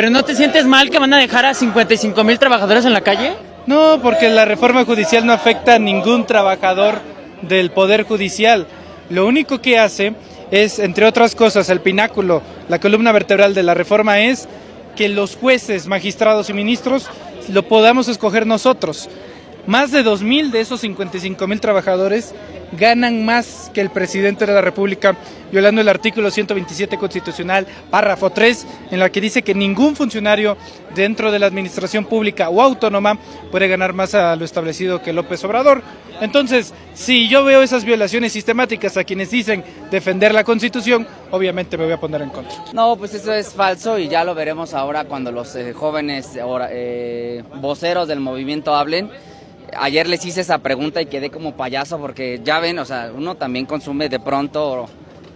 ¿Pero no te sientes mal que van a dejar a 55,000 trabajadores en la calle? No, porque la reforma judicial no afecta a ningún trabajador del Poder Judicial. Lo único que hace es, entre otras cosas, el pináculo, la columna vertebral de la reforma es que los jueces, magistrados y ministros lo podamos escoger nosotros. Más de 2,000 de esos 55,000 trabajadores ganan más que el presidente de la República, violando el artículo 127 constitucional, párrafo 3, en la que dice que ningún funcionario dentro de la administración pública o autónoma puede ganar más a lo establecido que López Obrador. Entonces, si yo veo esas violaciones sistemáticas a quienes dicen defender la Constitución, obviamente me voy a poner en contra. No, pues eso es falso y ya lo veremos ahora cuando los jóvenes voceros del movimiento hablen. Ayer les hice esa pregunta y quedé como payaso porque ya ven, o sea, uno también consume de pronto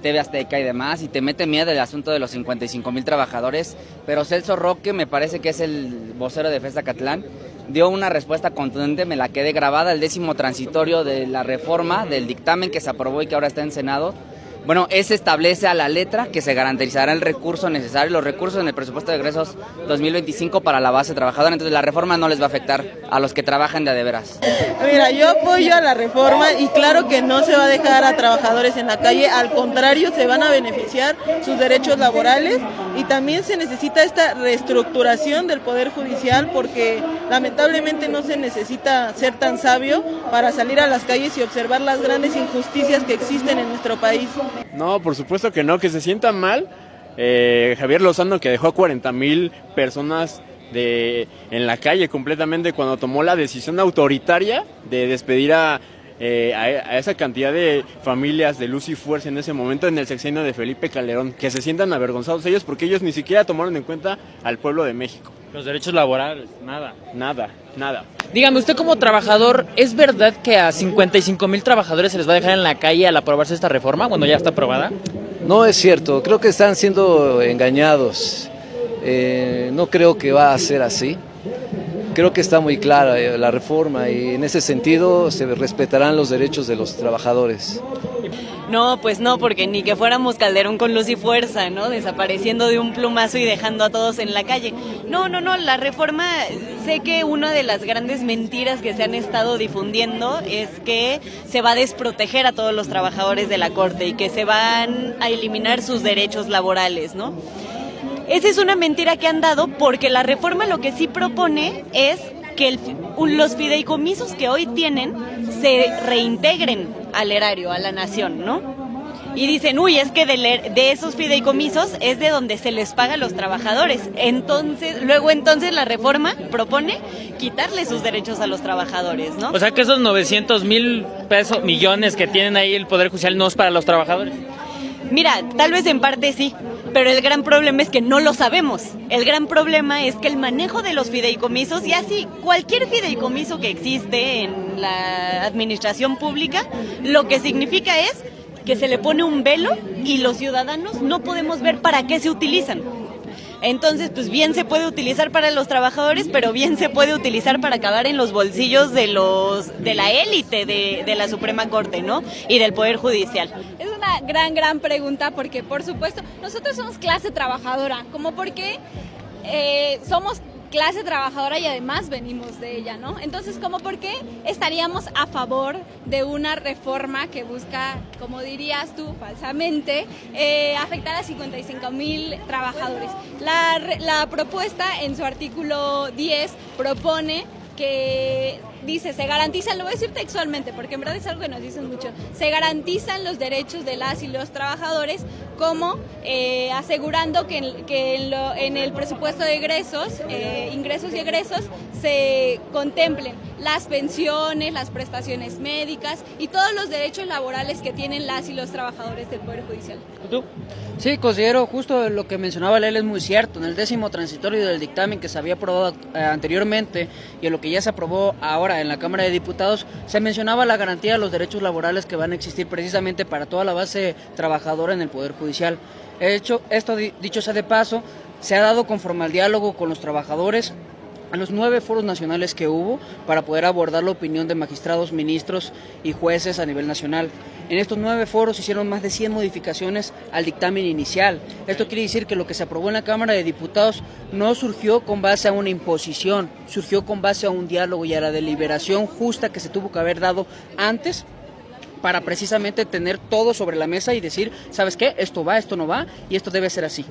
TV Azteca y demás y te mete miedo el asunto de los 55,000 trabajadores, pero Celso Roque, me parece que es el vocero de FES Zacatlán, dio una respuesta contundente, me la quedé grabada, el 10º transitorio de la reforma, del dictamen que se aprobó y que ahora está en Senado. Bueno, ese establece a la letra que se garantizará el recurso necesario, los recursos en el presupuesto de egresos 2025 para la base trabajadora, entonces la reforma no les va a afectar a los que trabajan de a de veras. Mira, yo apoyo a la reforma y claro que no se va a dejar a trabajadores en la calle, al contrario, se van a beneficiar sus derechos laborales y también se necesita esta reestructuración del Poder Judicial porque lamentablemente no se necesita ser tan sabio para salir a las calles y observar las grandes injusticias que existen en nuestro país. No, por supuesto que no, que se sientan mal. Javier Lozano, que dejó a 40,000 personas en la calle completamente cuando tomó la decisión autoritaria de despedir a esa cantidad de familias de luz y fuerza en ese momento en el sexenio de Felipe Calderón, que se sientan avergonzados ellos porque ellos ni siquiera tomaron en cuenta al pueblo de México. Los derechos laborales, nada. Nada. Dígame, usted como trabajador, ¿es verdad que a 55,000 trabajadores se les va a dejar en la calle al aprobarse esta reforma cuando ya está aprobada? No es cierto, creo que están siendo engañados. No creo que va a ser así. Creo que está muy clara la reforma y en ese sentido se respetarán los derechos de los trabajadores. No, pues no, porque ni que fuéramos Calderón con luz y fuerza, ¿no? Desapareciendo de un plumazo y dejando a todos en la calle. No, la reforma, sé que una de las grandes mentiras que se han estado difundiendo es que se va a desproteger a todos los trabajadores de la Corte y que se van a eliminar sus derechos laborales, ¿no? Esa es una mentira que han dado porque la reforma lo que sí propone es que los fideicomisos que hoy tienen se reintegren al erario, a la nación, ¿no? Y dicen, es que de esos fideicomisos es de donde se les paga a los trabajadores. Entonces la reforma propone quitarle sus derechos a los trabajadores, ¿no? O sea que esos 900,000 millones que tienen ahí el Poder Judicial no es para los trabajadores. Mira, tal vez en parte sí, pero el gran problema es que no lo sabemos. El gran problema es que el manejo de los fideicomisos, y así cualquier fideicomiso que existe en la administración pública, lo que significa es que se le pone un velo y los ciudadanos no podemos ver para qué se utilizan. Entonces, pues bien se puede utilizar para los trabajadores, pero bien se puede utilizar para acabar en los bolsillos de la élite de la Suprema Corte, ¿no? Y del Poder Judicial. Es una gran pregunta porque, por supuesto, nosotros somos clase trabajadora, como porque somos clase trabajadora y además venimos de ella, ¿no? Entonces, ¿cómo por qué estaríamos a favor de una reforma que busca, como dirías tú, falsamente, afectar a 55,000 trabajadores? La propuesta en su artículo 10 propone que dice, se garantizan, lo voy a decir textualmente porque en verdad es algo que nos dicen mucho, se garantizan los derechos de las y los trabajadores como asegurando que en el presupuesto de ingresos y egresos se contemplen las pensiones, las prestaciones médicas y todos los derechos laborales que tienen las y los trabajadores del Poder Judicial. ¿Tú? Sí, considero justo lo que mencionaba Lel es muy cierto. En el 10º transitorio del dictamen que se había aprobado anteriormente y en lo que ya se aprobó ahora en la Cámara de Diputados, se mencionaba la garantía de los derechos laborales que van a existir precisamente para toda la base trabajadora en el Poder Judicial. Dicho sea de paso, se ha dado conforme al diálogo con los trabajadores, a los 9 foros nacionales que hubo para poder abordar la opinión de magistrados, ministros y jueces a nivel nacional. En estos 9 foros se hicieron más de 100 modificaciones al dictamen inicial. Esto quiere decir que lo que se aprobó en la Cámara de Diputados no surgió con base a una imposición, surgió con base a un diálogo y a la deliberación justa que se tuvo que haber dado antes, para precisamente tener todo sobre la mesa y decir, ¿sabes qué? Esto va, esto no va y esto debe ser así.